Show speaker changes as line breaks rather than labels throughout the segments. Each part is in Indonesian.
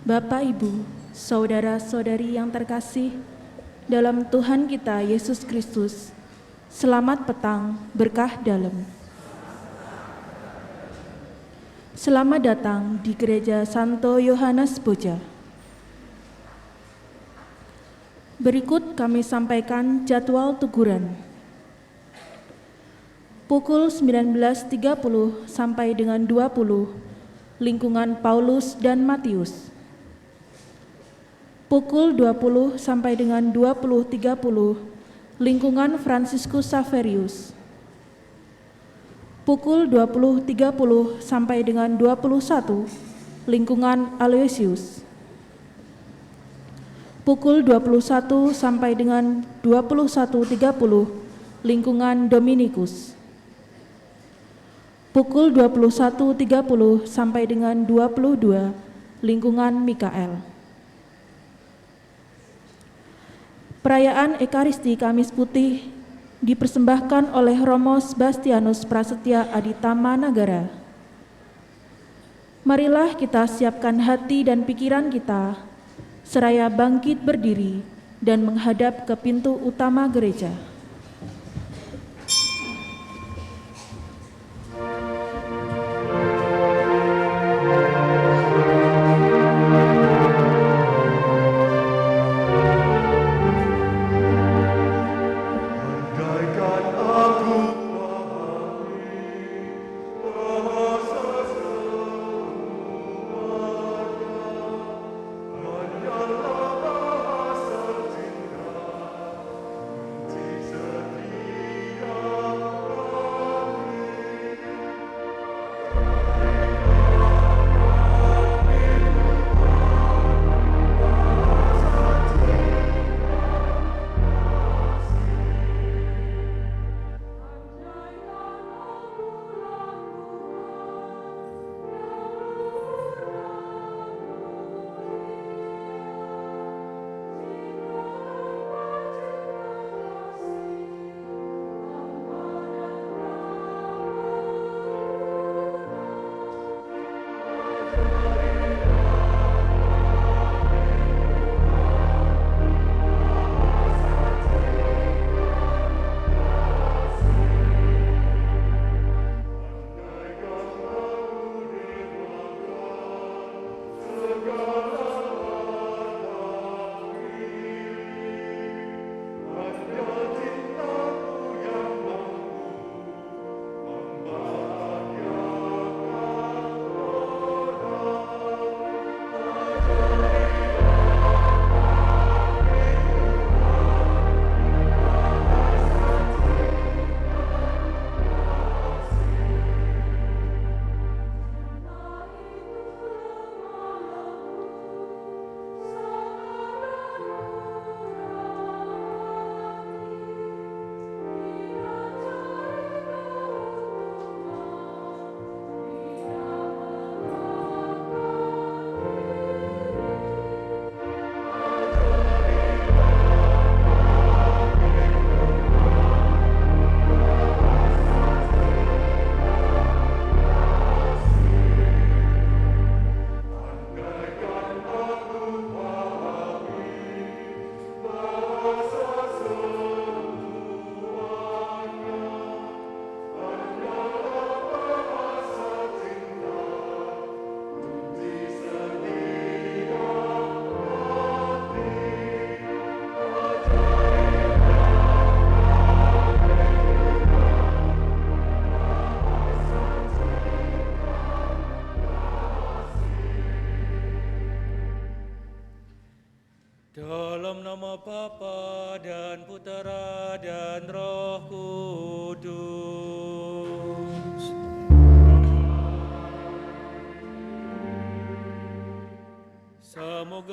Bapak, Ibu, saudara-saudari yang terkasih dalam Tuhan kita Yesus Kristus, selamat petang, berkah dalam. Selamat datang di Gereja Santo Yohanes Boja. Berikut kami sampaikan jadwal teguran. Pukul 19.30 sampai dengan 20, lingkungan Paulus dan Matius. Pukul 20 sampai dengan 20.30, lingkungan Fransiskus Saverius. Pukul 20.30 sampai dengan 21, lingkungan Aloysius. Pukul 21 sampai dengan 21.30, lingkungan Dominikus. Pukul 21.30 sampai dengan 22, lingkungan Mikael. Perayaan Ekaristi Kamis Putih dipersembahkan oleh Romo Sebastianus Prasetya Aditama Nagara. Marilah kita siapkan hati dan pikiran kita, seraya bangkit berdiri dan menghadap ke pintu utama gereja.
Dalam nama Bapa dan Putera dan Roh Kudus.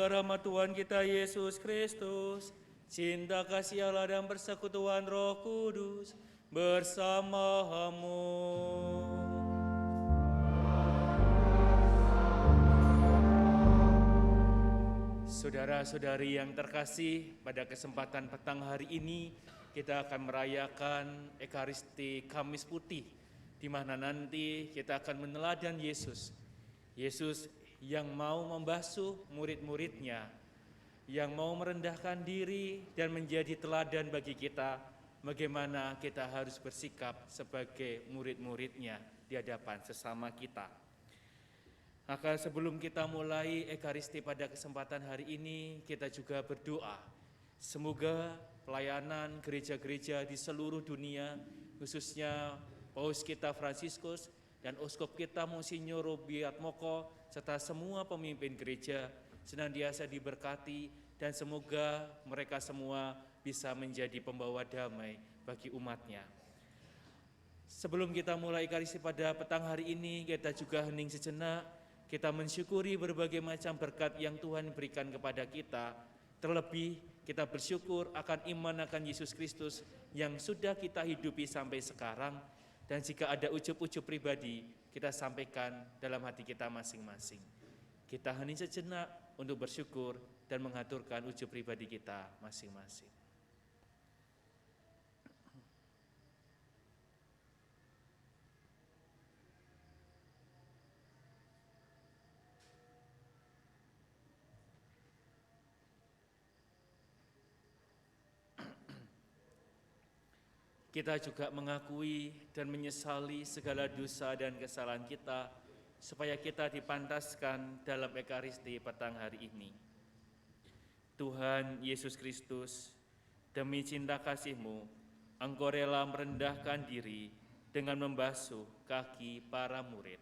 surga rahmat Tuhan kita Yesus Kristus, cinta kasih Allah dan persekutuan Roh Kudus bersamamu. Saudara-saudari yang terkasih, pada kesempatan petang hari ini kita akan merayakan Ekaristi Kamis Putih, di mana nanti kita akan meneladan Yesus. Yesus yang mau membasuh murid-muridnya, yang mau merendahkan diri dan menjadi teladan bagi kita, bagaimana kita harus bersikap sebagai murid-muridnya di hadapan sesama kita. Maka sebelum kita mulai Ekaristi pada kesempatan hari ini, kita juga berdoa. Semoga pelayanan gereja-gereja di seluruh dunia, khususnya Paus kita Fransiskus dan Uskup kita Monsinyur Rubiatmoko, serta semua pemimpin gereja senantiasa diberkati, dan semoga mereka semua bisa menjadi pembawa damai bagi umatnya. Sebelum kita mulai Ekaristi pada petang hari ini, kita juga hening sejenak. Kita mensyukuri berbagai macam berkat yang Tuhan berikan kepada kita. Terlebih kita bersyukur akan iman akan Yesus Kristus yang sudah kita hidupi sampai sekarang. Dan jika ada ujub-ujub pribadi, kita sampaikan dalam hati kita masing-masing. Kita hening sejenak untuk bersyukur dan mengaturkan ujub pribadi kita masing-masing. Kita juga mengakui dan menyesali segala dosa dan kesalahan kita, supaya kita dipantaskan dalam Ekaristi petang hari ini. Tuhan Yesus Kristus, demi cinta kasih-Mu, Engkau rela merendahkan diri dengan membasuh kaki para murid.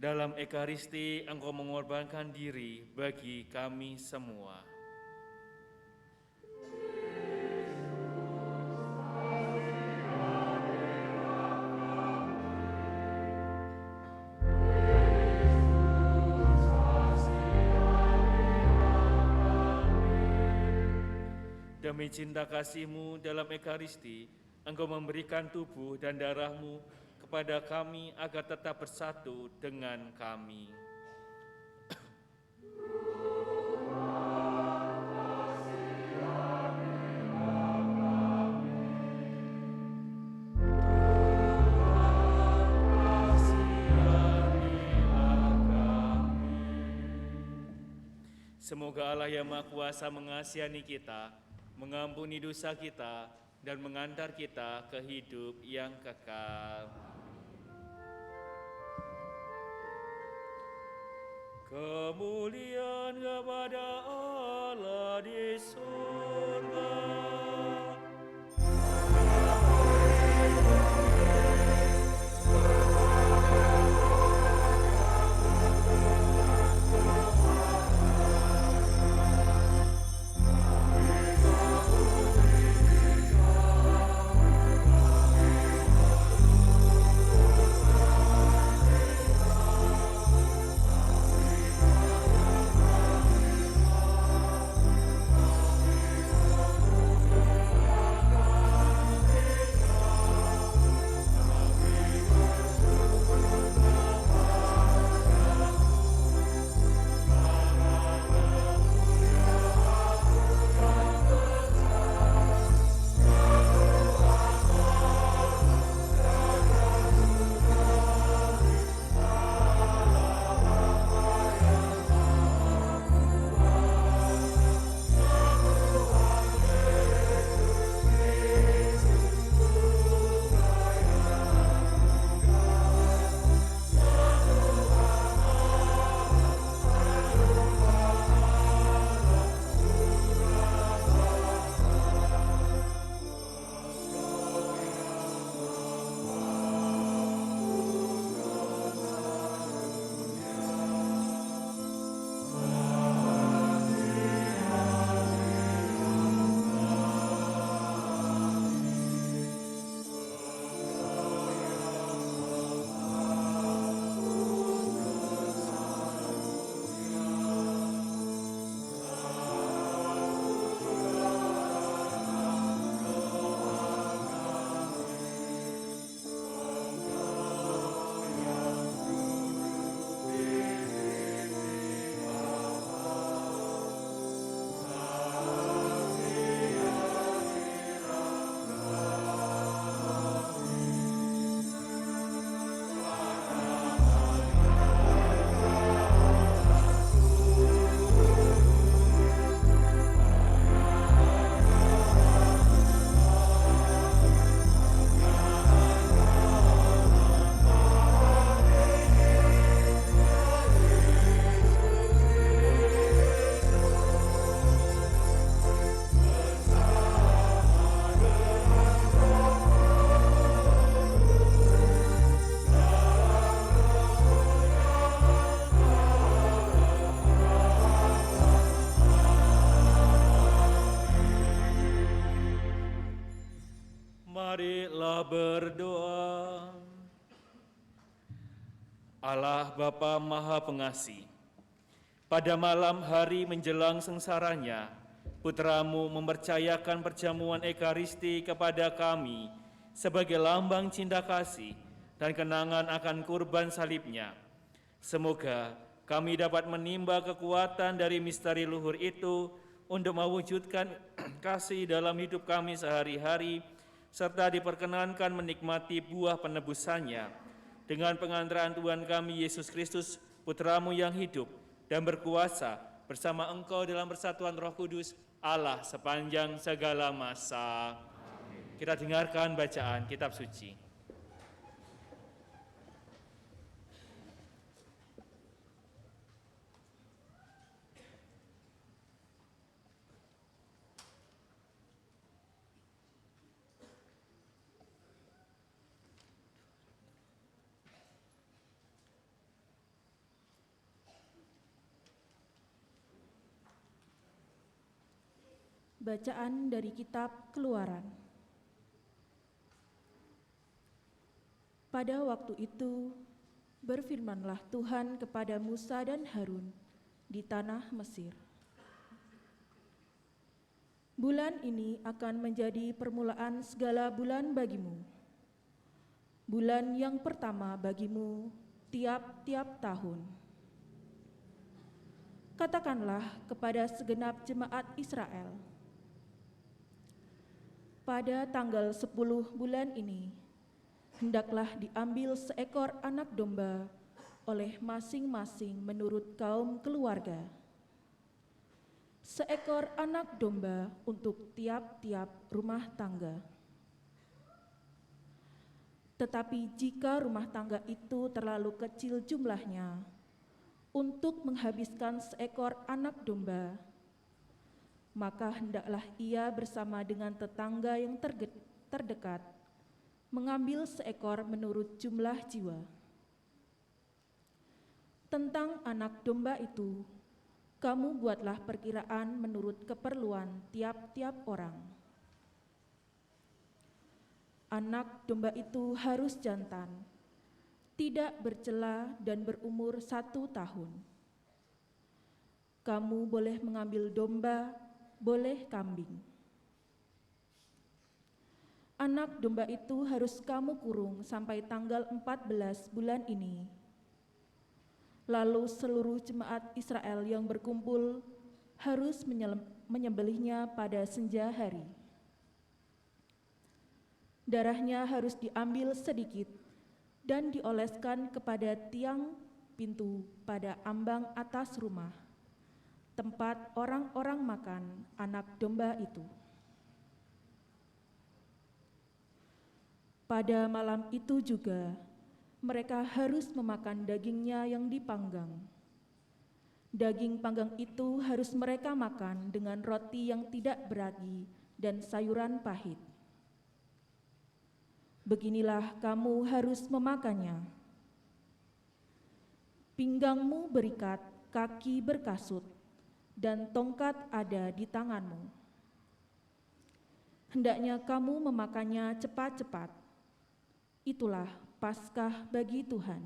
Dalam Ekaristi, Engkau mengorbankan diri bagi kami semua. Demi cinta kasih-Mu dalam Ekaristi, Engkau memberikan tubuh dan darah-Mu kepada kami agar tetap bersatu dengan kami. Semoga Allah yang Maha Kuasa mengasihani kita, mengampuni dosa kita, dan mengantar kita ke hidup yang kekal. Kemuliaan kepada Allah di surga. kita berdoa. Allah Bapa Maha Pengasih, pada malam hari menjelang sengsaranya, Putra-Mu mempercayakan perjamuan Ekaristi kepada kami sebagai lambang cinta kasih dan kenangan akan kurban salibnya. Semoga kami dapat menimba kekuatan dari misteri luhur itu untuk mewujudkan kasih dalam hidup kami sehari-hari, serta diperkenankan menikmati buah penebusannya dengan pengantaran Tuhan kami Yesus Kristus, Putra-Mu yang hidup dan berkuasa bersama Engkau dalam persatuan Roh Kudus, Allah sepanjang segala masa. Amin. Kita dengarkan bacaan kitab suci.
Bacaan dari kitab Keluaran. Pada waktu itu, berfirmanlah Tuhan kepada Musa dan Harun di tanah Mesir. Bulan ini akan menjadi permulaan segala bulan bagimu. Bulan yang pertama bagimu tiap-tiap tahun. Katakanlah kepada segenap jemaat Israel, pada tanggal 10 bulan ini, hendaklah diambil seekor anak domba oleh masing-masing menurut kaum keluarga. Seekor anak domba untuk tiap-tiap rumah tangga. Tetapi jika rumah tangga itu terlalu kecil jumlahnya untuk menghabiskan seekor anak domba, maka hendaklah ia bersama dengan tetangga yang terdekat mengambil seekor menurut jumlah jiwa. Tentang anak domba itu, kamu buatlah perkiraan menurut keperluan tiap-tiap orang. Anak domba itu harus jantan, tidak bercela dan berumur 1 tahun. Kamu boleh mengambil domba, boleh kambing. Anak domba itu harus kamu kurung sampai tanggal 14 bulan ini. Lalu seluruh jemaat Israel yang berkumpul harus menyembelihnya pada senja hari. Darahnya harus diambil sedikit dan dioleskan kepada tiang pintu pada ambang atas rumah, tempat orang-orang makan anak domba itu. Pada malam itu juga, mereka harus memakan dagingnya yang dipanggang. Daging panggang itu harus mereka makan dengan roti yang tidak beragi dan sayuran pahit. Beginilah kamu harus memakannya. Pinggangmu berikat, kaki berkasut, dan tongkat ada di tanganmu. Hendaknya kamu memakannya cepat-cepat. Itulah Paskah bagi Tuhan.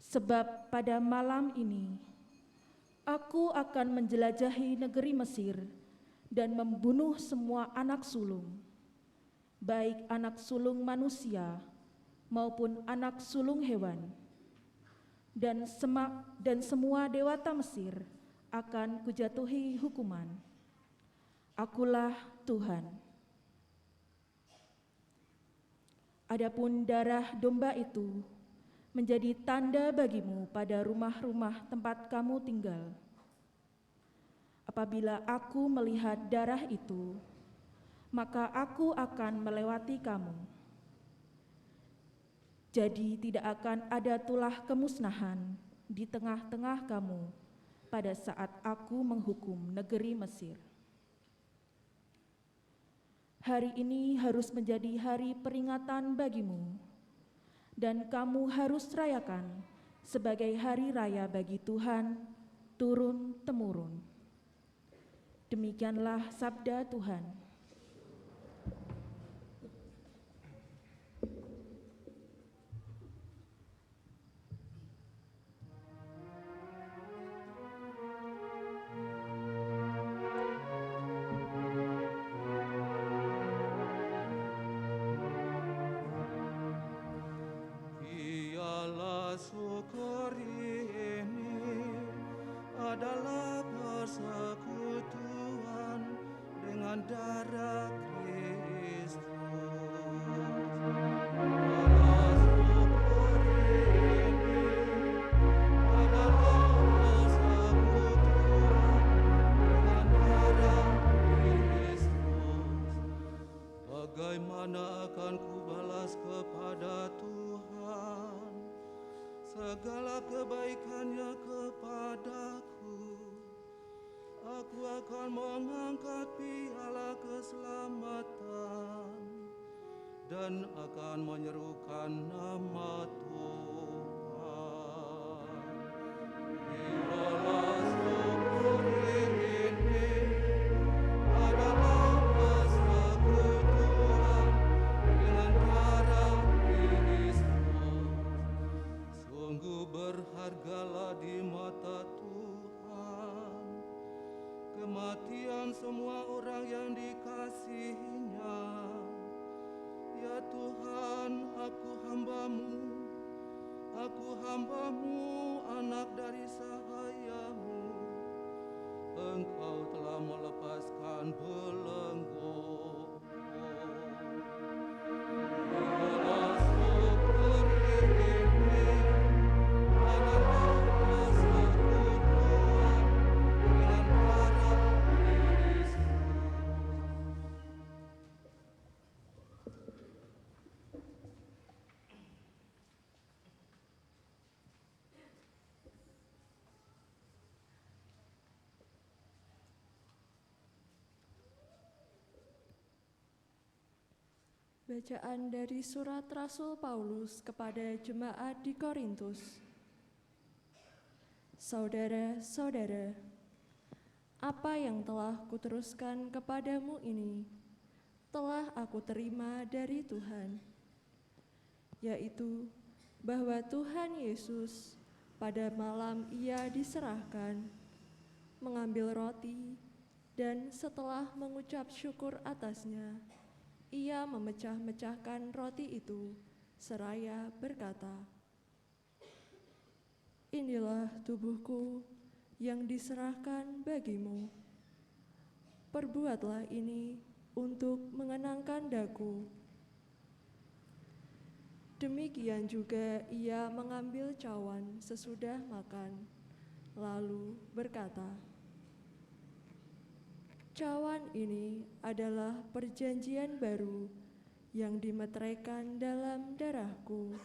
Sebab pada malam ini, aku akan menjelajahi negeri Mesir dan membunuh semua anak sulung, baik anak sulung manusia maupun anak sulung hewan, dan semua dewata Mesir akan kujatuhi hukuman. Akulah Tuhan. Adapun darah domba itu menjadi tanda bagimu pada rumah-rumah tempat kamu tinggal. Apabila aku melihat darah itu, maka aku akan melewati kamu. Jadi tidak akan ada tulah kemusnahan di tengah-tengah kamu pada saat aku menghukum negeri Mesir. Hari ini harus menjadi hari peringatan bagimu, dan kamu harus rayakan sebagai hari raya bagi Tuhan turun-temurun. Demikianlah sabda Tuhan.
darah Kristus. Bagaimana akan kubalas kepada Tuhan segala kebaikannya kepadaku? Aku akan mengangkat piala keselamatan dan akan menyerukan nama Tuhan. Biarlah syukur ini adalah persekutuan dengan darah Kristus. Sungguh berhargalah di mata Tuhan kematian semua orang yang dikasihinya. Ya Tuhan, aku hambamu, anak dari sahayamu. Engkau telah melepaskan belenggu. Biarlah syukur ini adalah persekutuan dengan darah Kristus.
Bacaan dari surat Rasul Paulus kepada jemaat di Korintus. Saudara-saudara, apa yang telah kuteruskan kepadamu ini telah aku terima dari Tuhan, yaitu bahwa Tuhan Yesus pada malam Ia diserahkan, mengambil roti, dan setelah mengucap syukur atasnya, Ia memecah-mecahkan roti itu seraya berkata, "Inilah tubuhku yang diserahkan bagimu. Perbuatlah ini untuk mengenangkan daku." Demikian juga Ia mengambil cawan sesudah makan, lalu berkata, "Cawan ini adalah perjanjian baru yang dimeteraikan dalam darahku.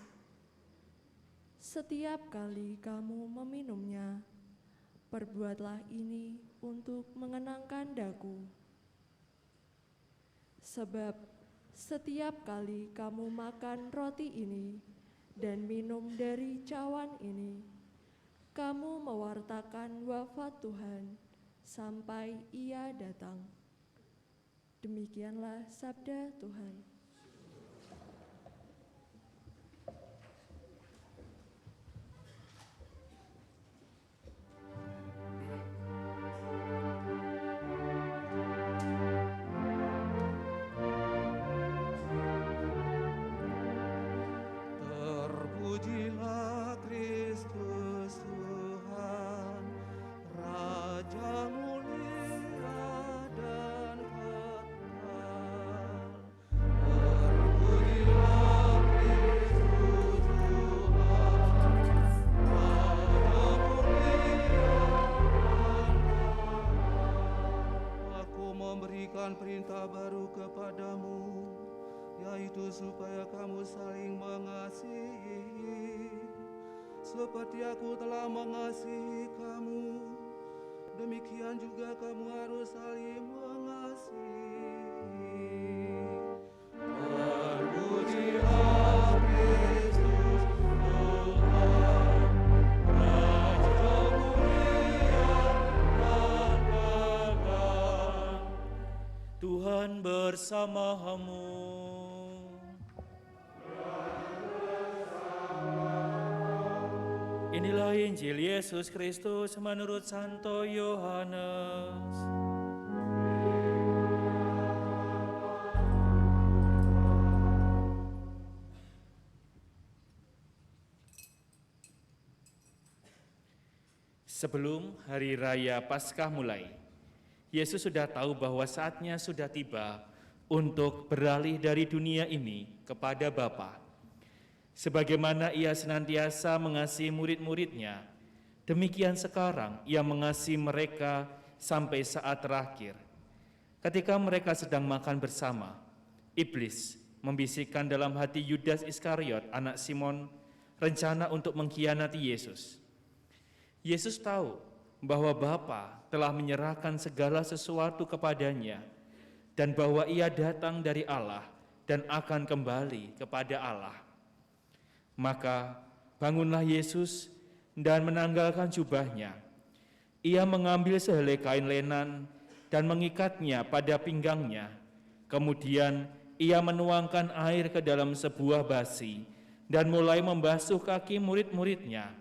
Setiap kali kamu meminumnya, perbuatlah ini untuk mengenangkan daku. Sebab setiap kali kamu makan roti ini dan minum dari cawan ini, kamu mewartakan wafat Tuhan sampai Ia datang." Demikianlah sabda Tuhan.
Terpujilah Kristus Tuhan, Raja mulia dan kekal. Terpujilah Kristus Tuhan, Raja mulia dan kekal. Aku memberikan perintah baru kepadamu, yaitu supaya kamu saling mengasihi. Seperti aku telah mengasihi kamu, demikian juga kamu harus saling mengasihi. Terpujilah Kristus Tuhan, Raja mulia dan kekal.
Tuhan bersamamu. Inilah Injil Yesus Kristus menurut Santo Yohanes. Sebelum hari raya Paskah mulai, Yesus sudah tahu bahwa saatnya sudah tiba untuk beralih dari dunia ini kepada Bapa. Sebagaimana ia senantiasa mengasihi murid-muridnya, demikian sekarang ia mengasihi mereka sampai saat terakhir. Ketika mereka sedang makan bersama, iblis membisikkan dalam hati Yudas Iskariot, anak Simon, rencana untuk mengkhianati Yesus. Yesus tahu bahwa Bapa telah menyerahkan segala sesuatu kepadanya dan bahwa ia datang dari Allah dan akan kembali kepada Allah. Maka bangunlah Yesus dan menanggalkan jubahnya. Ia mengambil sehelai kain lenan dan mengikatnya pada pinggangnya. Kemudian ia menuangkan air ke dalam sebuah basi dan mulai membasuh kaki murid-muridnya,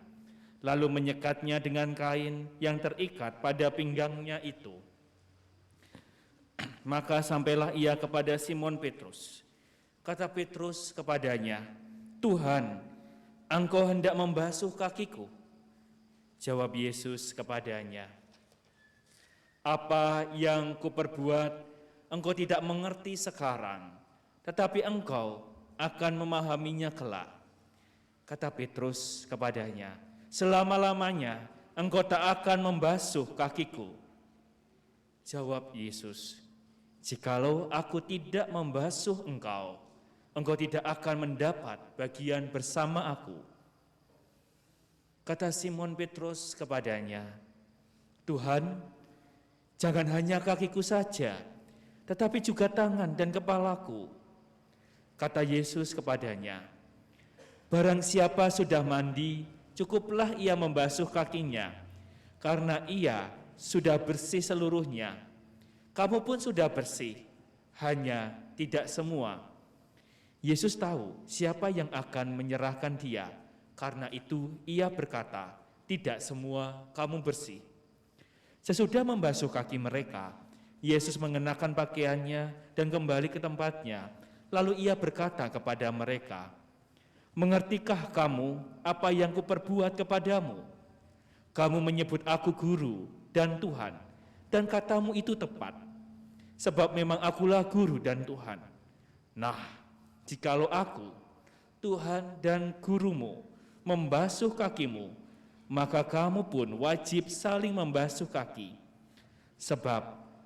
lalu menyekatnya dengan kain yang terikat pada pinggangnya itu. Maka sampailah ia kepada Simon Petrus. Kata Petrus kepadanya, "Tuhan, Engkau hendak membasuh kakiku?" Jawab Yesus kepadanya, "Apa yang kuperbuat engkau tidak mengerti sekarang, tetapi engkau akan memahaminya kelak." Kata Petrus kepadanya, "Selama-lamanya engkau tak akan membasuh kakiku." Jawab Yesus, "Jikalau aku tidak membasuh engkau, engkau tidak akan mendapat bagian bersama aku." Kata Simon Petrus kepadanya, "Tuhan, jangan hanya kakiku saja, tetapi juga tangan dan kepalaku." Kata Yesus kepadanya, "Barang siapa sudah mandi, cukuplah ia membasuh kakinya, karena ia sudah bersih seluruhnya. Kamu pun sudah bersih, hanya tidak semua." Yesus tahu siapa yang akan menyerahkan dia, karena itu ia berkata, "Tidak semua kamu bersih." Sesudah membasuh kaki mereka, Yesus mengenakan pakaiannya dan kembali ke tempatnya. Lalu ia berkata kepada mereka, "Mengertikah kamu apa yang kuperbuat kepadamu? Kamu menyebut aku guru dan Tuhan, dan katamu itu tepat, sebab memang akulah guru dan Tuhan. Nah, jikalau aku, Tuhan dan gurumu, membasuh kakimu, maka kamu pun wajib saling membasuh kaki. Sebab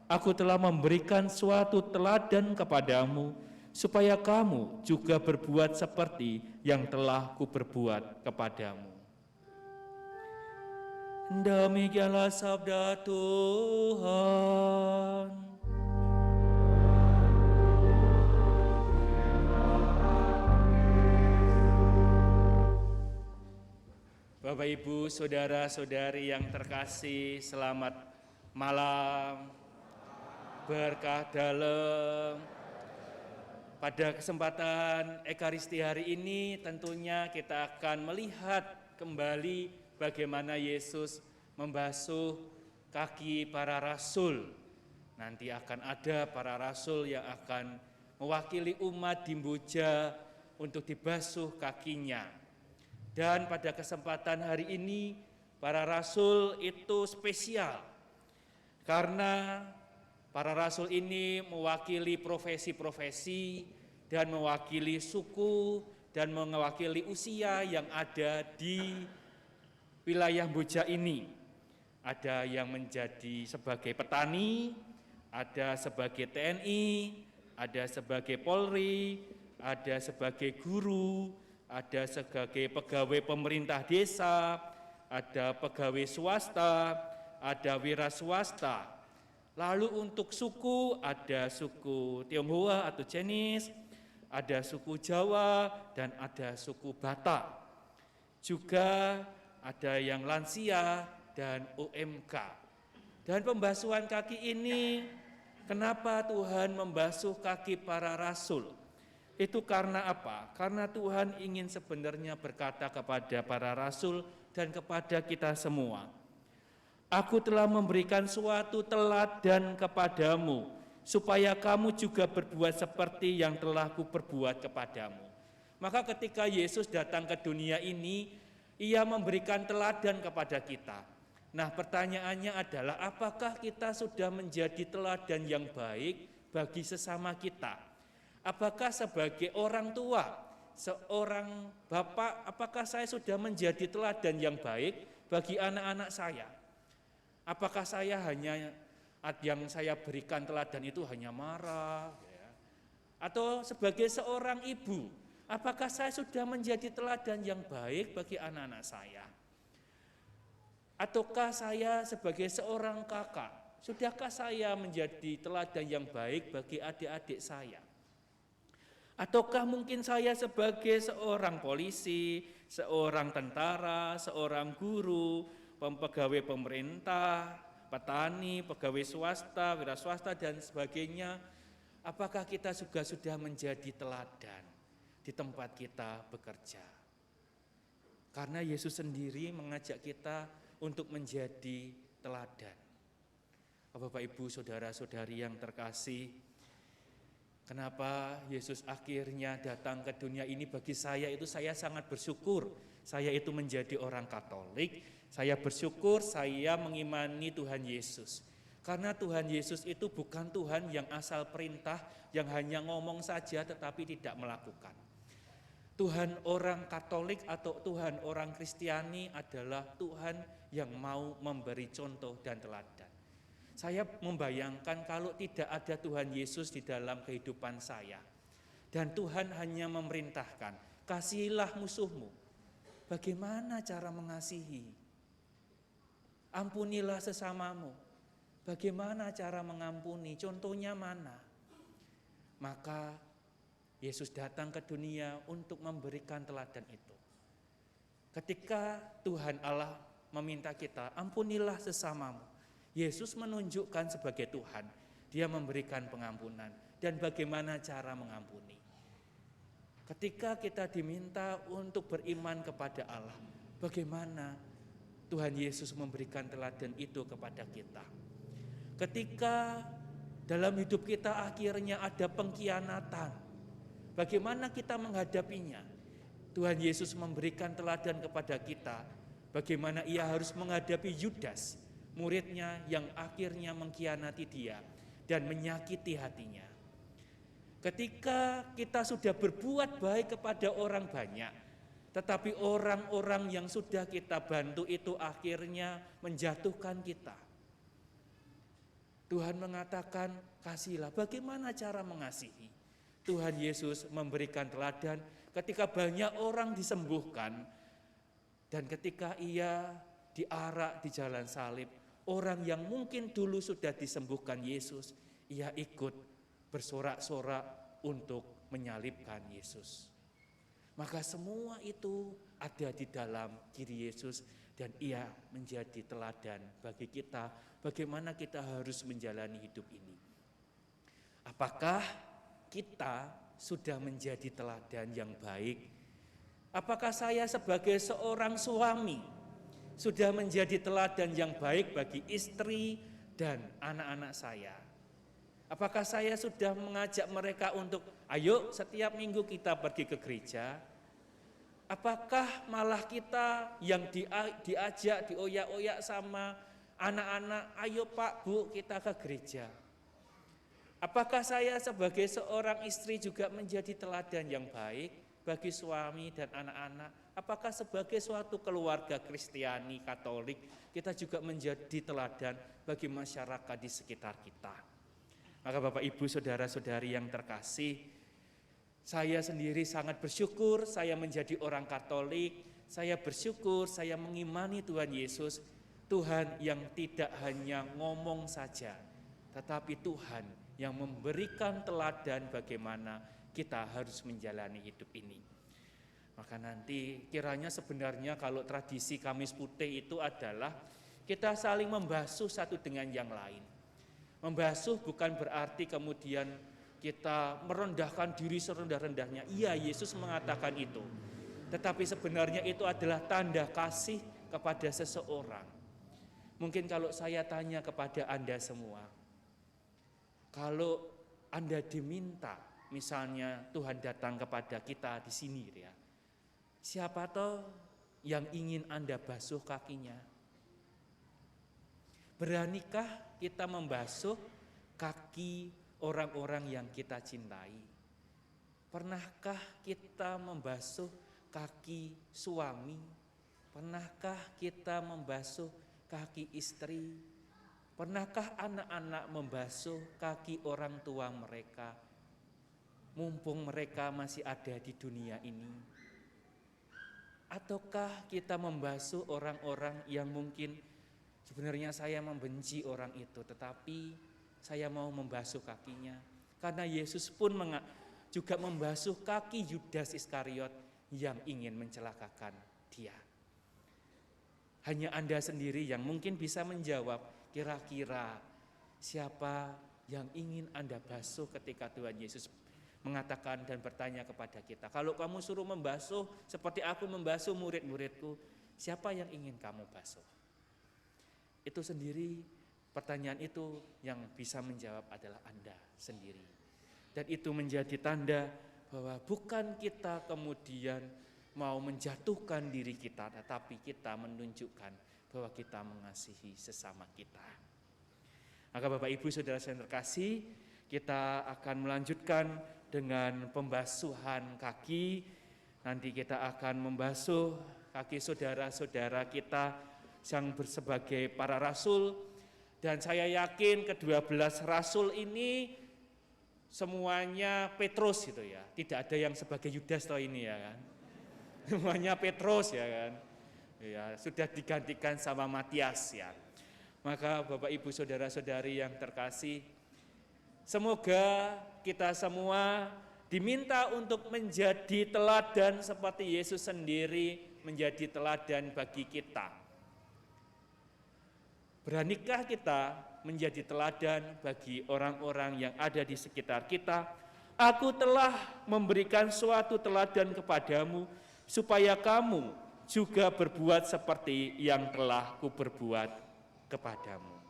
aku telah memberikan suatu teladan kepadamu, supaya kamu juga berbuat seperti yang telah kuperbuat kepadamu." Demikianlah sabda Tuhan. Bapak, Ibu, saudara-saudari yang terkasih, selamat malam, berkah dalam. Pada kesempatan Ekaristi hari ini tentunya kita akan melihat kembali bagaimana Yesus membasuh kaki para rasul. Nanti akan ada para rasul yang akan mewakili umat di Mboja untuk dibasuh kakinya. Dan pada kesempatan hari ini para rasul itu spesial karena para rasul ini mewakili profesi-profesi dan mewakili suku dan mewakili usia yang ada di wilayah Mboja ini. Ada yang menjadi sebagai petani, ada sebagai TNI, ada sebagai Polri, ada sebagai guru, ada sebagai pegawai pemerintah desa, ada pegawai swasta, ada wira swasta. Lalu untuk suku, ada suku Tionghoa atau Chinese, ada suku Jawa, dan ada suku Batak. Juga ada yang lansia dan UMK. Dan pembasuhan kaki ini, kenapa Tuhan membasuh kaki para rasul? Itu karena apa? Karena Tuhan ingin sebenarnya berkata kepada para rasul dan kepada kita semua, "Aku telah memberikan suatu teladan kepadamu, supaya kamu juga berbuat seperti yang telah kuperbuat kepadamu." Maka ketika Yesus datang ke dunia ini, Ia memberikan teladan kepada kita. Nah, pertanyaannya adalah apakah kita sudah menjadi teladan yang baik bagi sesama kita? Apakah sebagai orang tua, seorang bapak, apakah saya sudah menjadi teladan yang baik bagi anak-anak saya? Apakah saya hanya yang saya berikan teladan itu hanya marah? Ya? Atau sebagai seorang ibu, apakah saya sudah menjadi teladan yang baik bagi anak-anak saya? Ataukah saya sebagai seorang kakak, sudahkah saya menjadi teladan yang baik bagi adik-adik saya? Ataukah mungkin saya sebagai seorang polisi, seorang tentara, seorang guru, pegawai pemerintah, petani, pegawai swasta, wira swasta dan sebagainya, apakah kita juga sudah menjadi teladan di tempat kita bekerja? Karena Yesus sendiri mengajak kita untuk menjadi teladan. Bapak, Ibu, saudara-saudari yang terkasih, kenapa Yesus akhirnya datang ke dunia ini? Bagi saya itu, saya sangat bersyukur. Saya itu menjadi orang Katolik, saya bersyukur saya mengimani Tuhan Yesus. Karena Tuhan Yesus itu bukan Tuhan yang asal perintah, yang hanya ngomong saja tetapi tidak melakukan. Tuhan orang Katolik atau Tuhan orang Kristiani adalah Tuhan yang mau memberi contoh dan teladan. Saya membayangkan kalau tidak ada Tuhan Yesus di dalam kehidupan saya, dan Tuhan hanya memerintahkan, kasihilah musuhmu. Bagaimana cara mengasihi? Ampunilah sesamamu. Bagaimana cara mengampuni? Contohnya mana? Maka Yesus datang ke dunia untuk memberikan teladan itu. Ketika Tuhan Allah meminta kita, ampunilah sesamamu. Yesus menunjukkan sebagai Tuhan, Dia memberikan pengampunan dan bagaimana cara mengampuni. Ketika kita diminta untuk beriman kepada Allah, bagaimana Tuhan Yesus memberikan teladan itu kepada kita. Ketika dalam hidup kita akhirnya ada pengkhianatan, bagaimana kita menghadapinya? Tuhan Yesus memberikan teladan kepada kita, bagaimana Ia harus menghadapi Yudas, muridnya yang akhirnya mengkhianati Dia dan menyakiti hatinya. Ketika kita sudah berbuat baik kepada orang banyak, tetapi orang-orang yang sudah kita bantu itu akhirnya menjatuhkan kita. Tuhan mengatakan, kasihilah. Bagaimana cara mengasihi? Tuhan Yesus memberikan teladan ketika banyak orang disembuhkan dan ketika Ia diarak di jalan salib, orang yang mungkin dulu sudah disembuhkan Yesus, Ia ikut bersorak-sorak untuk menyalibkan Yesus. Maka semua itu ada di dalam diri Yesus dan Ia menjadi teladan bagi kita bagaimana kita harus menjalani hidup ini. Apakah kita sudah menjadi teladan yang baik? Apakah saya sebagai seorang suami sudah menjadi teladan yang baik bagi istri dan anak-anak saya? Apakah saya sudah mengajak mereka untuk ayo setiap minggu kita pergi ke gereja? Apakah malah kita yang diajak, dioyak-oyak sama anak-anak, ayo Pak, Bu, kita ke gereja? Apakah saya sebagai seorang istri juga menjadi teladan yang baik bagi suami dan anak-anak? Apakah sebagai suatu keluarga Kristiani, Katolik, kita juga menjadi teladan bagi masyarakat di sekitar kita? Maka Bapak, Ibu, saudara-saudari yang terkasih, saya sendiri sangat bersyukur saya menjadi orang Katolik. Saya bersyukur saya mengimani Tuhan Yesus, Tuhan yang tidak hanya ngomong saja, tetapi Tuhan yang memberikan teladan bagaimana kita harus menjalani hidup ini. Maka nanti kiranya sebenarnya kalau tradisi Kamis Putih itu adalah kita saling membasuh satu dengan yang lain. Membasuh bukan berarti kemudian kita merendahkan diri serendah-rendahnya. Iya, Yesus mengatakan itu. Tetapi sebenarnya itu adalah tanda kasih kepada seseorang. Mungkin kalau saya tanya kepada Anda semua, kalau Anda diminta, misalnya Tuhan datang kepada kita di sini ya, siapa toh yang ingin Anda basuh kakinya? Beranikah kita membasuh kaki orang-orang yang kita cintai? Pernahkah kita membasuh kaki suami? Pernahkah kita membasuh kaki istri? Pernahkah anak-anak membasuh kaki orang tua mereka? Mumpung mereka masih ada di dunia ini. Ataukah kita membasuh orang-orang yang mungkin sebenarnya saya membenci orang itu, tetapi saya mau membasuh kakinya. Karena Yesus pun juga membasuh kaki Yudas Iskariot yang ingin mencelakakan dia. Hanya Anda sendiri yang mungkin bisa menjawab, kira-kira siapa yang ingin Anda basuh ketika Tuhan Yesus mengatakan dan bertanya kepada kita, kalau kamu suruh membasuh seperti aku membasuh murid-muridku, siapa yang ingin kamu basuh? Itu sendiri, pertanyaan itu yang bisa menjawab adalah Anda sendiri. Dan itu menjadi tanda bahwa bukan kita kemudian mau menjatuhkan diri kita, tetapi kita menunjukkan bahwa kita mengasihi sesama kita. Maka Bapak Ibu Saudara yang terkasih, kita akan melanjutkan dengan pembasuhan kaki. Nanti kita akan membasuh kaki saudara-saudara kita yang sebagai para rasul. Dan saya yakin ke-12 rasul ini semuanya Petrus gitu ya. Tidak ada yang sebagai Yudas toh ini ya kan. Semuanya Petrus ya kan. Ya, sudah digantikan sama Matias ya. Maka Bapak Ibu Saudara-saudari yang terkasih, semoga kita semua diminta untuk menjadi teladan seperti Yesus sendiri menjadi teladan bagi kita. Beranikah kita menjadi teladan bagi orang-orang yang ada di sekitar kita? Aku telah memberikan suatu teladan kepadamu, supaya kamu juga berbuat seperti yang telah kuperbuat kepadamu.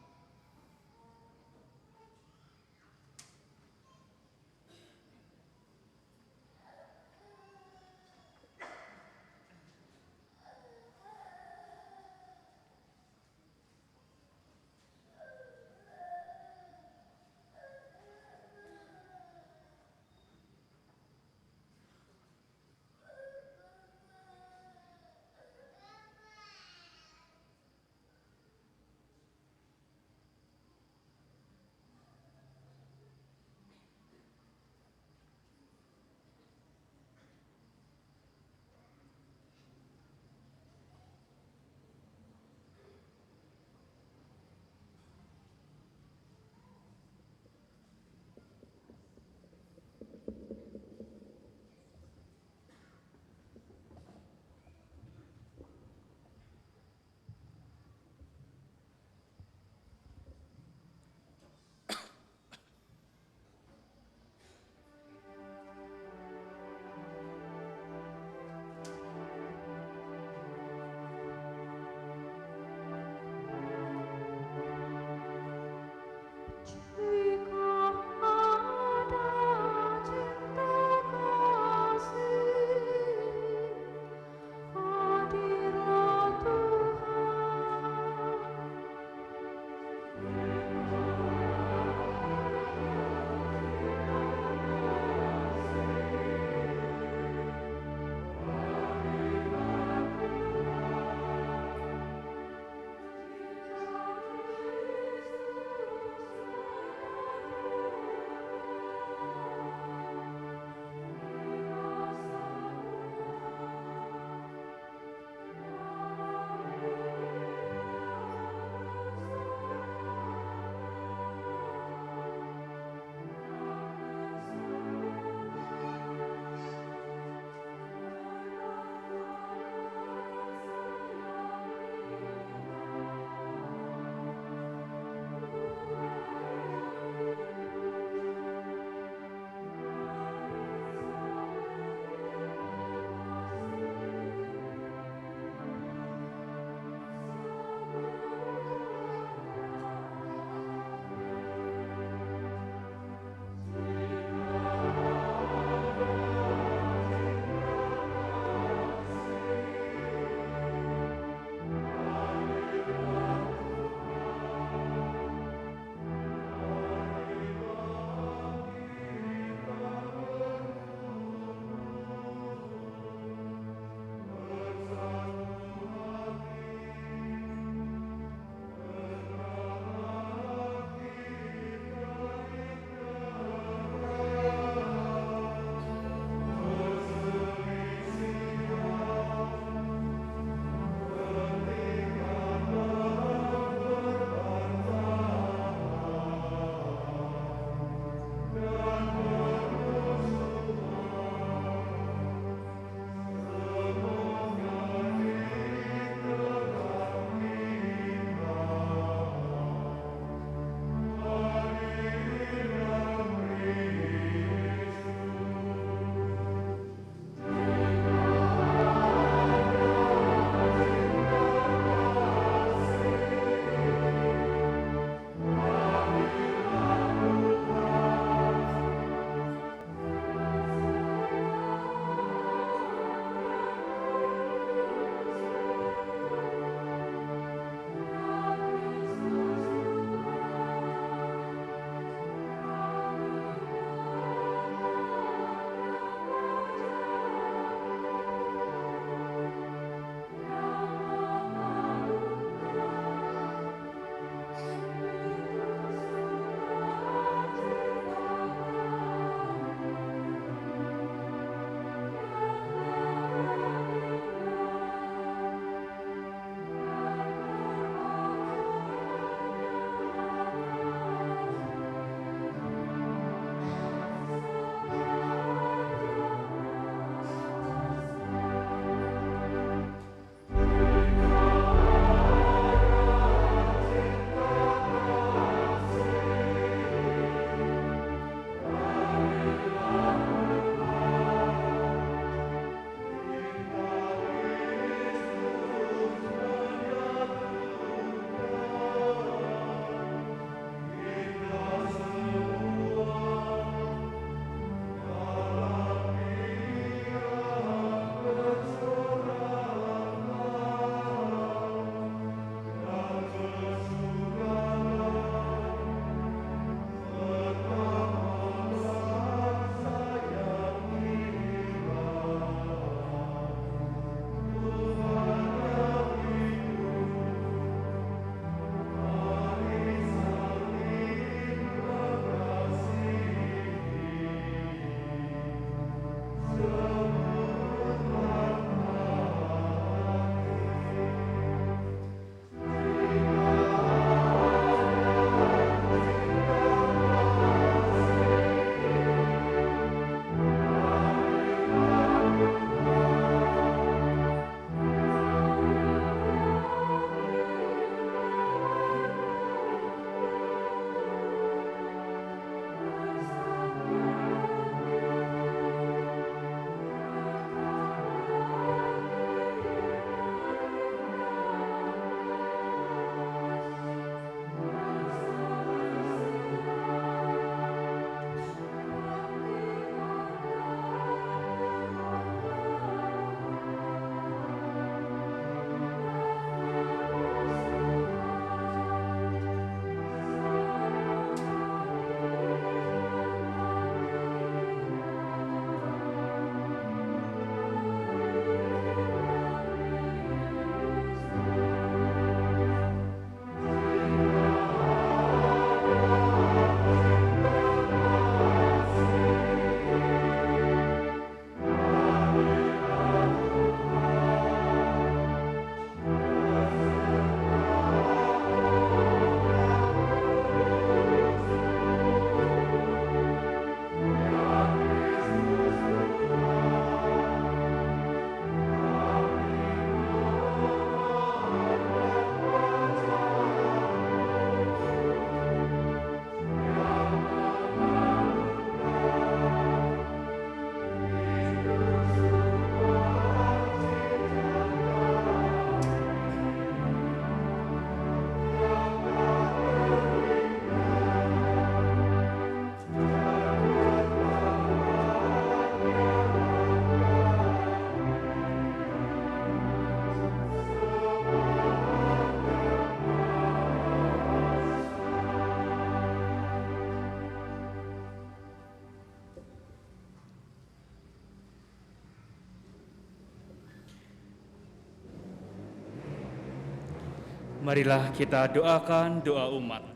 Marilah kita doakan doa umat.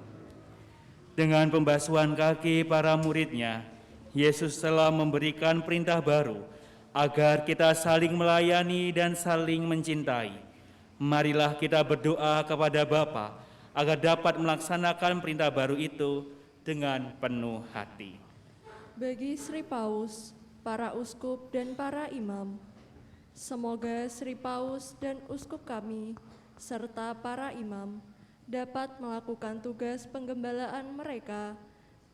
Dengan pembasuhan kaki para muridnya, Yesus telah memberikan perintah baru agar kita saling melayani dan saling mencintai. Marilah kita berdoa kepada Bapa agar dapat melaksanakan perintah baru itu dengan penuh hati.
Bagi Sri Paus, para uskup dan para imam, semoga Sri Paus dan uskup kami serta para imam dapat melakukan tugas penggembalaan mereka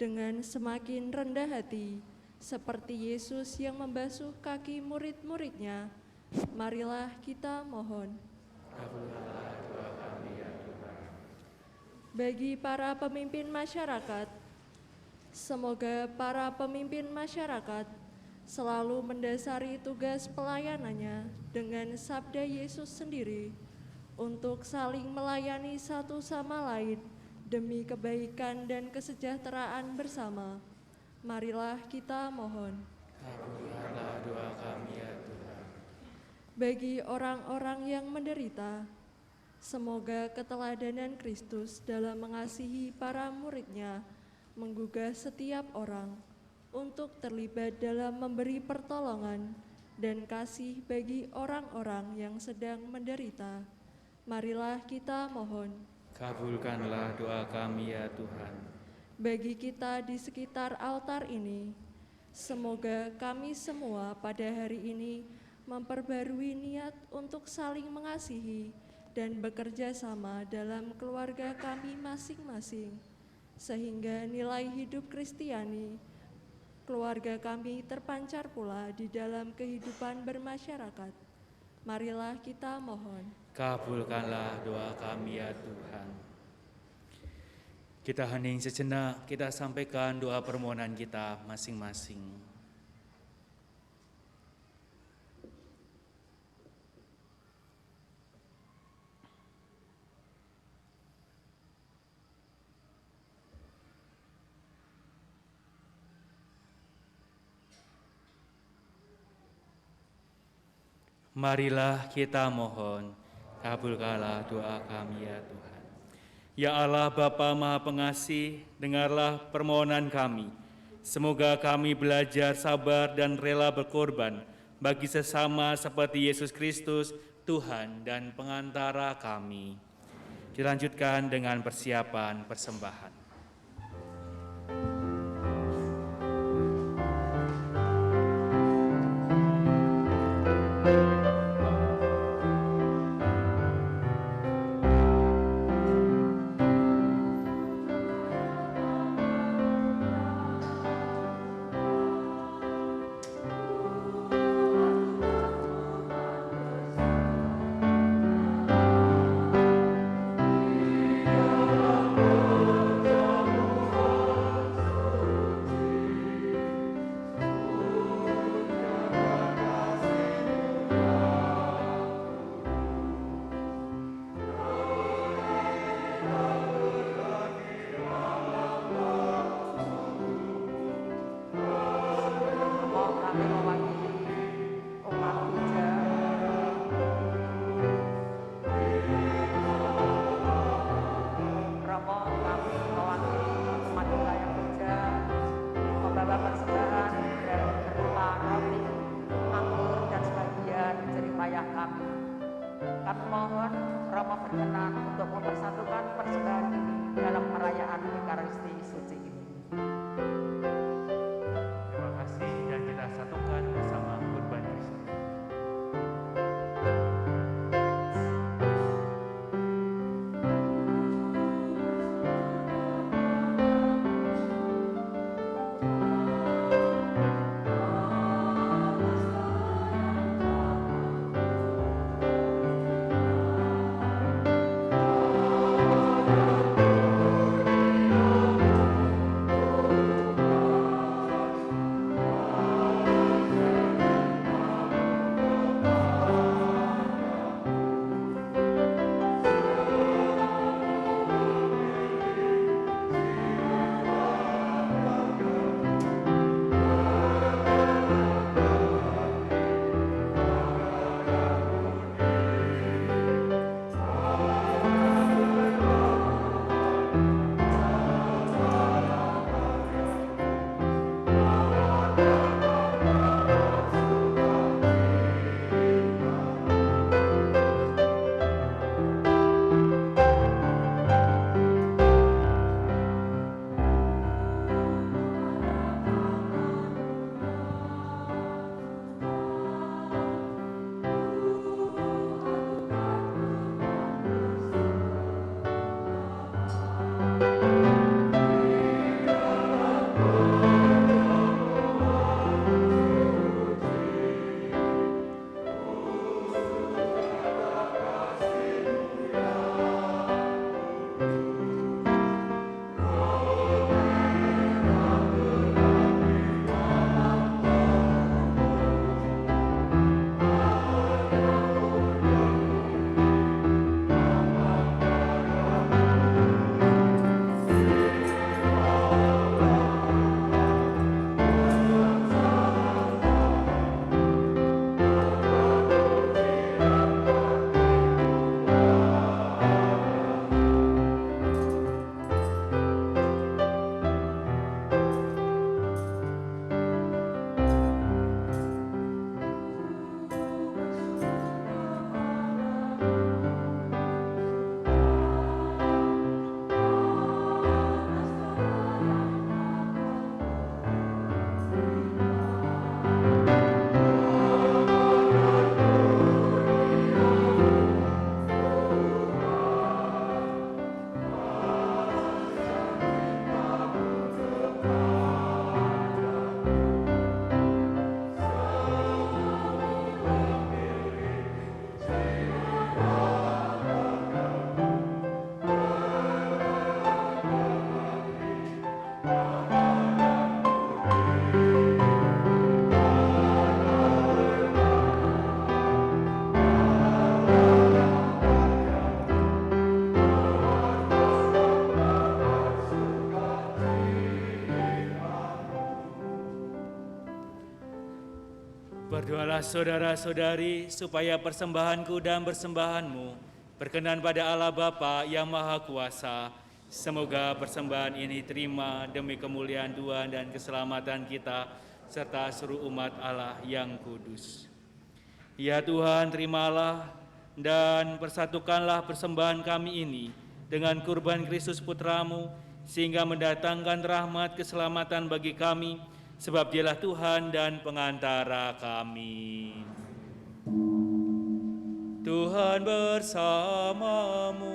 dengan semakin rendah hati, seperti Yesus yang membasuh kaki murid-muridnya. Marilah kita mohon. Bagi para pemimpin masyarakat, semoga para pemimpin masyarakat selalu mendasari tugas pelayanannya dengan sabda Yesus sendiri untuk saling melayani satu sama lain demi kebaikan dan kesejahteraan bersama. Marilah kita mohon.
Kabulkanlah doa kami ya Tuhan.
Bagi orang-orang yang menderita, semoga keteladanan Kristus dalam mengasihi para muridnya menggugah setiap orang untuk terlibat dalam memberi pertolongan dan kasih bagi orang-orang yang sedang menderita. Marilah kita mohon.
Kabulkanlah doa kami ya Tuhan.
Bagi kita di sekitar altar ini, semoga kami semua pada hari ini memperbarui niat untuk saling mengasihi dan bekerja sama dalam keluarga kami masing-masing, sehingga nilai hidup Kristiani keluarga kami terpancar pula di dalam kehidupan bermasyarakat. Marilah kita mohon.
Kabulkanlah doa kami ya Tuhan. Kita hening sejenak, kita sampaikan doa permohonan kita masing-masing. Marilah kita mohon, kabulkanlah doa kami ya Tuhan. Ya Allah Bapa Maha Pengasih, dengarlah permohonan kami. Semoga kami belajar sabar dan rela berkorban bagi sesama seperti Yesus Kristus, Tuhan dan pengantara kami. Dilanjutkan dengan persiapan persembahan. Berdoalah saudara-saudari supaya persembahanku dan persembahanmu berkenan pada Allah Bapa yang Maha Kuasa. Semoga persembahan ini terima demi kemuliaan Tuhan dan keselamatan kita serta seluruh umat Allah yang kudus. Ya Tuhan, terimalah dan persatukanlah persembahan kami ini dengan kurban Kristus Putramu, sehingga mendatangkan rahmat keselamatan bagi kami, sebab Dialah Tuhan dan pengantara kami. Tuhan bersamamu.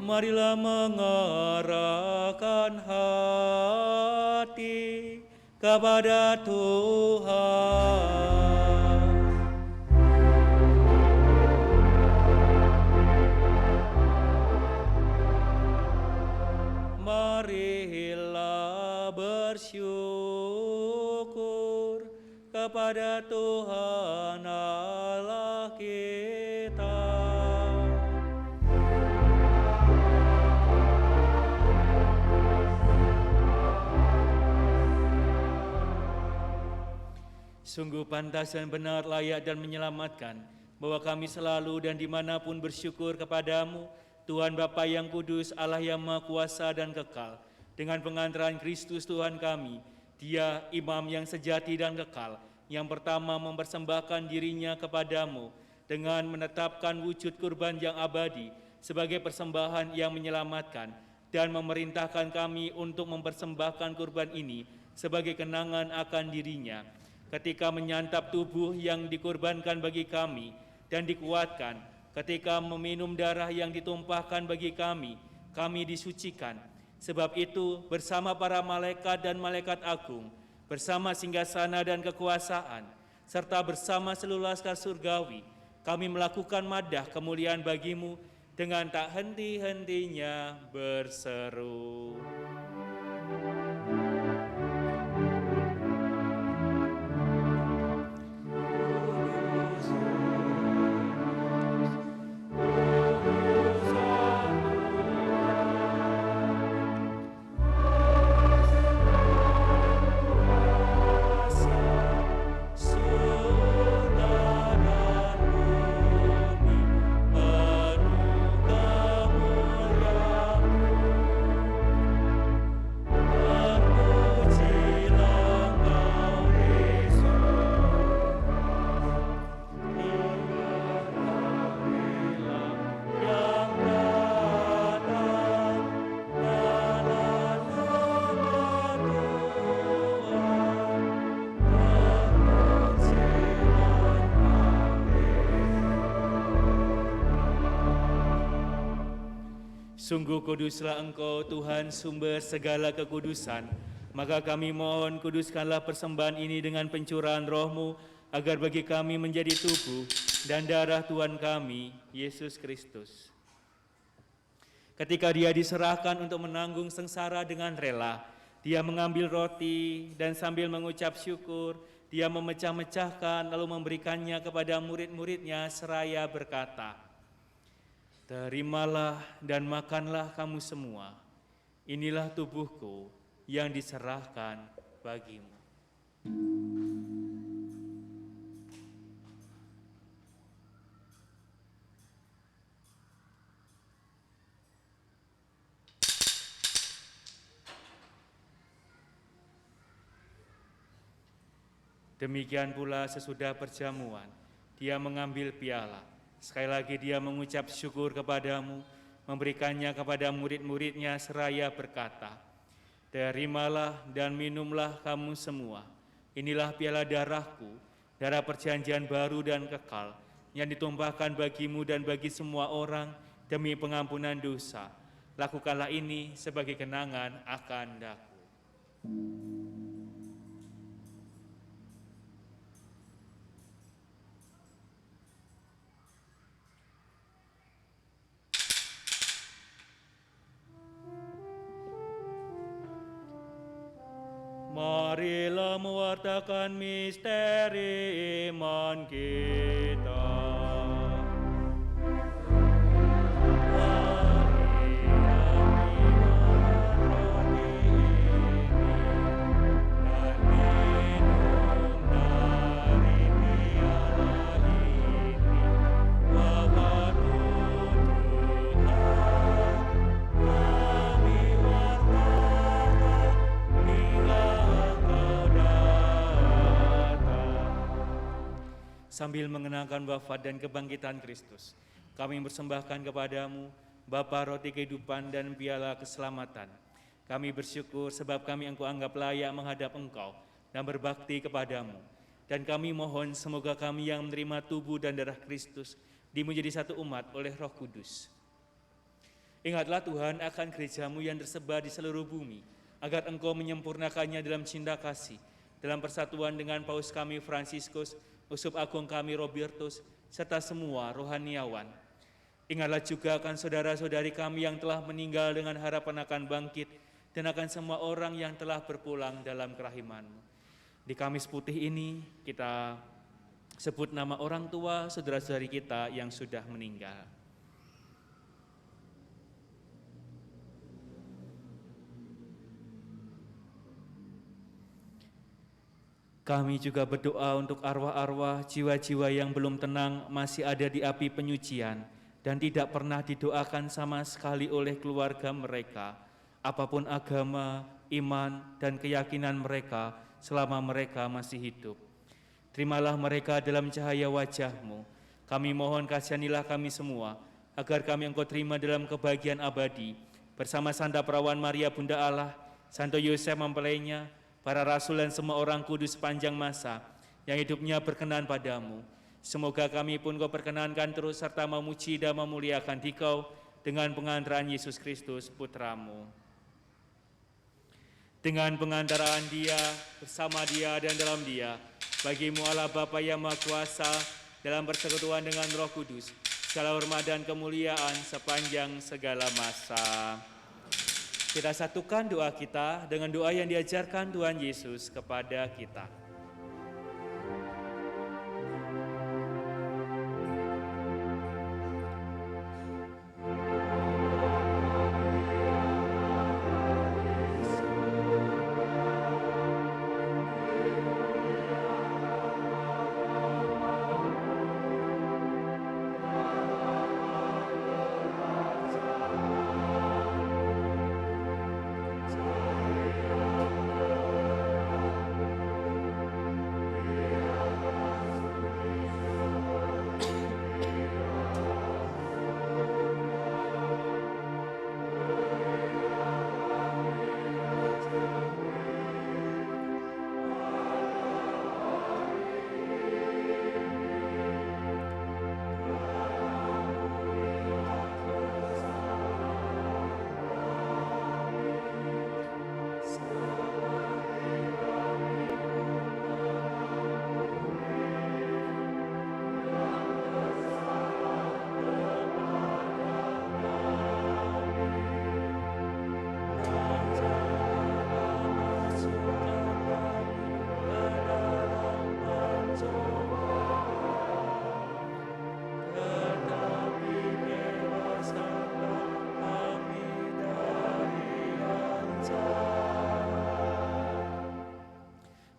Marilah mengarahkan hati kepada Tuhan. Marilah bersyukur kepada Tuhan Allah kita. Sungguh pantas dan benar, layak dan menyelamatkan, bahwa kami selalu dan dimanapun bersyukur kepadamu, Tuhan Bapa yang kudus, Allah yang Maha Kuasa dan kekal, dengan pengantaran Kristus Tuhan kami. Dia imam yang sejati dan kekal, yang pertama mempersembahkan dirinya kepadamu, dengan menetapkan wujud kurban yang abadi sebagai persembahan yang menyelamatkan, dan memerintahkan kami untuk mempersembahkan kurban ini sebagai kenangan akan dirinya, ketika menyantap tubuh yang dikorbankan bagi kami dan dikuatkan, ketika meminum darah yang ditumpahkan bagi kami disucikan. Sebab itu, bersama para malaikat dan malaikat agung, bersama singgasana dan kekuasaan, serta bersama seluruh laskar surgawi, kami melakukan madah kemuliaan bagimu dengan tak henti-hentinya berseru. Sungguh kuduslah Engkau, Tuhan, sumber segala kekudusan. Maka kami mohon, kuduskanlah persembahan ini dengan pencurahan Roh-Mu, agar bagi kami menjadi tubuh dan darah Tuhan kami, Yesus Kristus. Ketika Dia diserahkan untuk menanggung sengsara dengan rela, Dia mengambil roti dan sambil mengucap syukur, Dia memecah-mecahkan lalu memberikannya kepada murid-muridnya seraya berkata, "Terimalah dan makanlah kamu semua, inilah tubuhku yang diserahkan bagimu." Demikian pula sesudah perjamuan, Dia mengambil piala. Sekali lagi Dia mengucap syukur kepadamu, memberikannya kepada murid-muridnya seraya berkata, "Terimalah dan minumlah kamu semua. Inilah piala darahku, darah perjanjian baru dan kekal, yang ditumpahkan bagimu dan bagi semua orang demi pengampunan dosa. Lakukanlah ini sebagai kenangan akan daku." Marilah mewartakan misteri iman kita. Mari sambil mengenangkan wafat dan kebangkitan Kristus, kami persembahkan kepadamu Bapa roti kehidupan dan piala keselamatan. Kami bersyukur sebab kami Engkau anggap layak menghadap Engkau dan berbakti kepadamu. Dan kami mohon semoga kami yang menerima tubuh dan darah Kristus menjadi satu umat oleh Roh Kudus. Ingatlah Tuhan akan gerejamu yang tersebar di seluruh bumi, agar Engkau menyempurnakannya dalam cinta kasih, dalam persatuan dengan Paus kami Fransiskus, Uskup Agung kami Robertus, serta semua rohaniawan. Ingatlah juga akan saudara-saudari kami yang telah meninggal dengan harapan akan bangkit, dan akan semua orang yang telah berpulang dalam kerahiman-Mu. Di Kamis Putih ini kita sebut nama orang tua saudara-saudari kita yang sudah meninggal. Kami juga berdoa untuk arwah-arwah jiwa-jiwa yang belum tenang masih ada di api penyucian dan tidak pernah didoakan sama sekali oleh keluarga mereka, apapun agama, iman, dan keyakinan mereka selama mereka masih hidup. Terimalah mereka dalam cahaya wajah-Mu. Kami mohon kasihanilah kami semua, agar kami Engkau terima dalam kebahagiaan abadi, bersama Santa Perawan Maria Bunda Allah, Santo Yosef mempelainya, para rasul dan semua orang kudus sepanjang masa, yang hidupnya berkenan padamu. Semoga kami pun Kau perkenankan terus serta memuji dan memuliakan Dikau dengan pengantaran Yesus Kristus Putra-Mu. Dengan pengantaraan Dia, bersama Dia dan dalam Dia, bagi-Mu Allah Bapa yang Maha Kuasa, dalam persekutuan dengan Roh Kudus, segala hormat dan kemuliaan sepanjang segala masa. Kita satukan doa kita dengan doa yang diajarkan Tuhan Yesus kepada kita.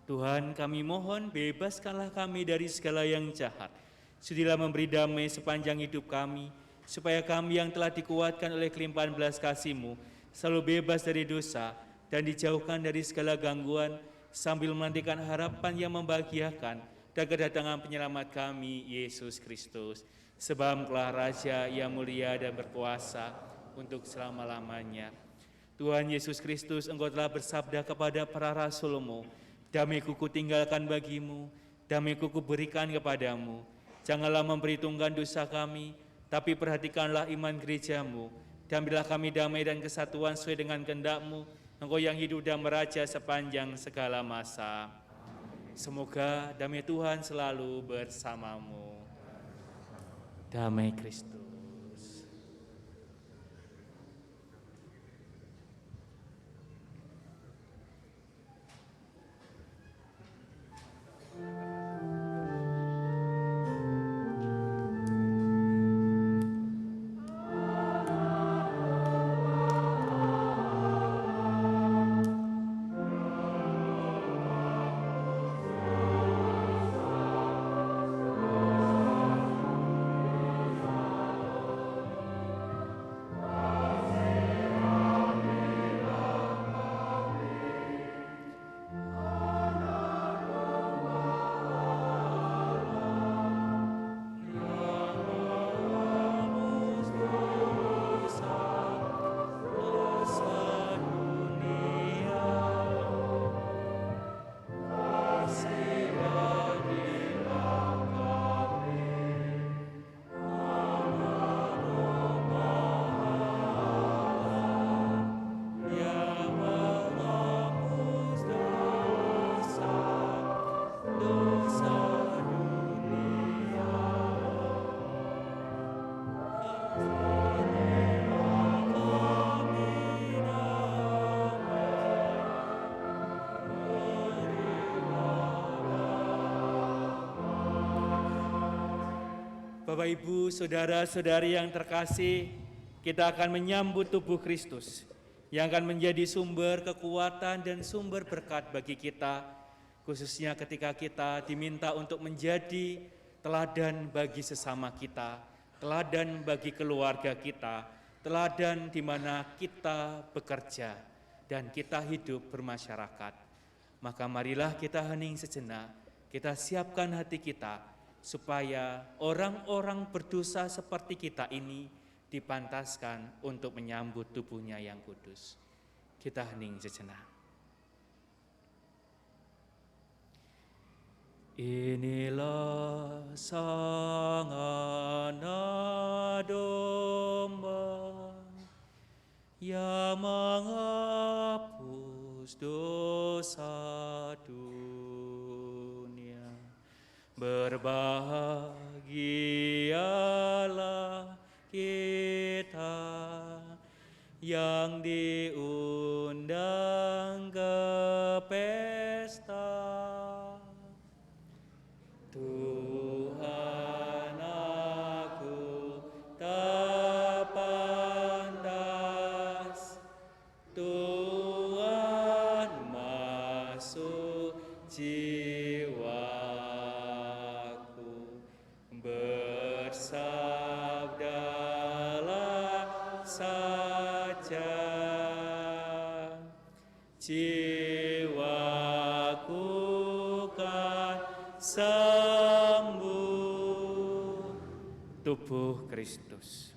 Tuhan, kami mohon bebaskanlah kami dari segala yang jahat. Sudilah memberi damai sepanjang hidup kami, supaya kami yang telah dikuatkan oleh kelimpahan belas kasih-Mu selalu bebas dari dosa dan dijauhkan dari segala gangguan, sambil menantikan harapan yang membahagiakan dan kedatangan penyelamat kami, Yesus Kristus. Sebab Engkaulah Raja yang mulia dan berkuasa untuk selama-lamanya. Tuhan Yesus Kristus, Engkau telah bersabda kepada para rasul-Mu, damai-Ku kutinggalkan bagi-Mu, damai-Ku kuberikan kepadamu. Janganlah memperhitungkan dosa kami, tapi perhatikanlah iman gereja-Mu. Dan berilah kami damai dan kesatuan sesuai dengan kehendak-Mu, Engkau yang hidup dan meraja sepanjang segala masa. Semoga damai Tuhan selalu bersamamu. Damai Kristus. Bapak, Ibu, saudara-saudari yang terkasih, kita akan menyambut tubuh Kristus yang akan menjadi sumber kekuatan dan sumber berkat bagi kita, khususnya ketika kita diminta untuk menjadi teladan bagi sesama kita, teladan bagi keluarga kita, teladan di mana kita bekerja dan kita hidup bermasyarakat. Maka marilah kita hening sejenak, kita siapkan hati kita supaya orang-orang berdosa seperti kita ini dipantaskan untuk menyambut tubuhnya yang kudus. Kita hening sejenak. Inilah sang anak domba yang menghapus dosa dunia. Berbahagialah kita yang diundang ke pesta. Tuhan, aku tak pantas, Tuhan masuk jiwaku, bersabdalah saja, jiwaku kan sembuh. Tubuh Kristus.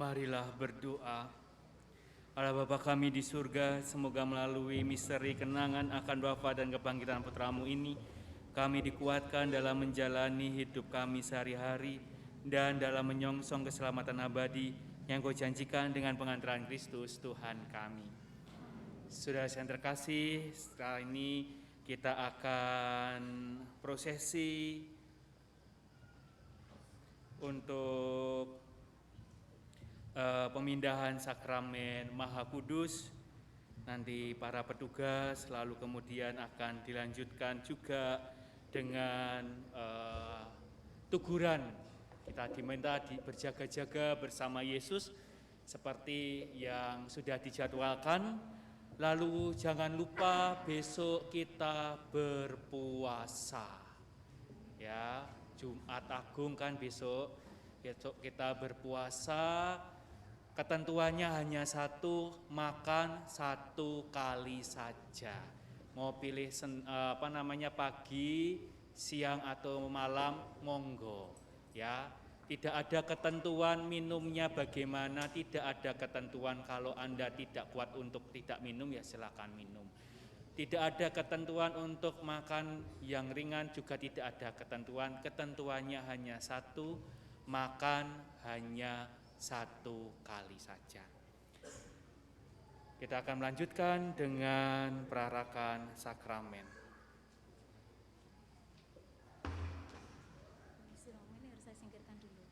Marilah berdoa. Allah Bapa kami di surga, semoga melalui misteri kenangan akan wafat dan kebangkitan putramu ini, kami dikuatkan dalam menjalani hidup kami sehari-hari dan dalam menyongsong keselamatan abadi yang Kau janjikan dengan pengantaran Kristus Tuhan kami. Saudara yang terkasih, setelah ini kita akan prosesi untuk pemindahan sakramen Maha Kudus. Nanti para petugas lalu kemudian akan dilanjutkan juga dengan teguran. Kita diminta berjaga-jaga bersama Yesus seperti yang sudah dijadwalkan. Lalu jangan lupa besok kita berpuasa. Ya, Jumat Agung kan besok kita berpuasa. Ketentuannya hanya satu, makan 1 kali saja. Mau pilih pagi, siang atau malam, monggo. Ya, tidak ada ketentuan minumnya bagaimana, tidak ada ketentuan kalau Anda tidak kuat untuk tidak minum ya silakan minum. Tidak ada ketentuan untuk makan yang ringan, juga tidak ada ketentuan. Ketentuannya hanya satu, makan hanya 1 kali saja. Kita akan melanjutkan dengan perarakan sakramen.
Ini harus saya singkirkan dulu.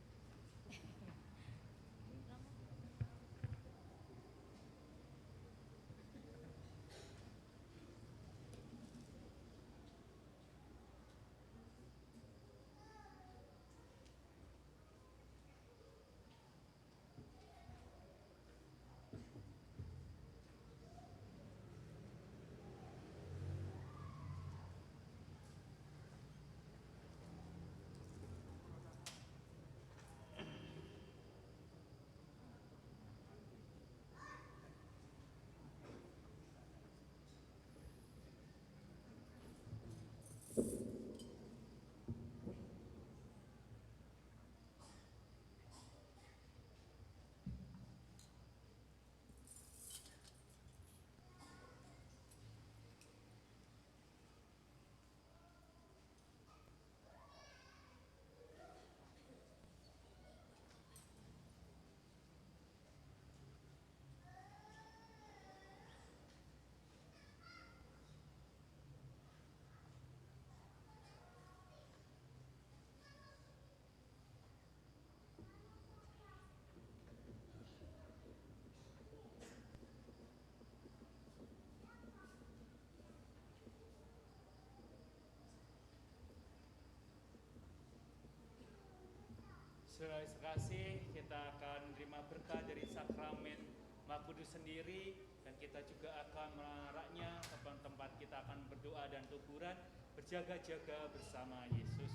Saudara sekasih, kita akan menerima berkah dari sakramen Maha Kudus sendiri, dan kita juga akan menaraknya ke tempat kita akan berdoa dan tukuran, berjaga-jaga bersama Yesus.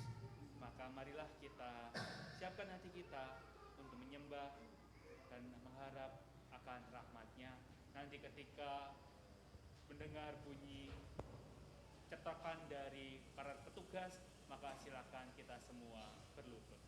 Maka marilah kita siapkan hati kita untuk menyembah dan mengharap akan rahmat-Nya. Nanti ketika mendengar bunyi cetakan dari para petugas, maka silakan kita semua berlutut.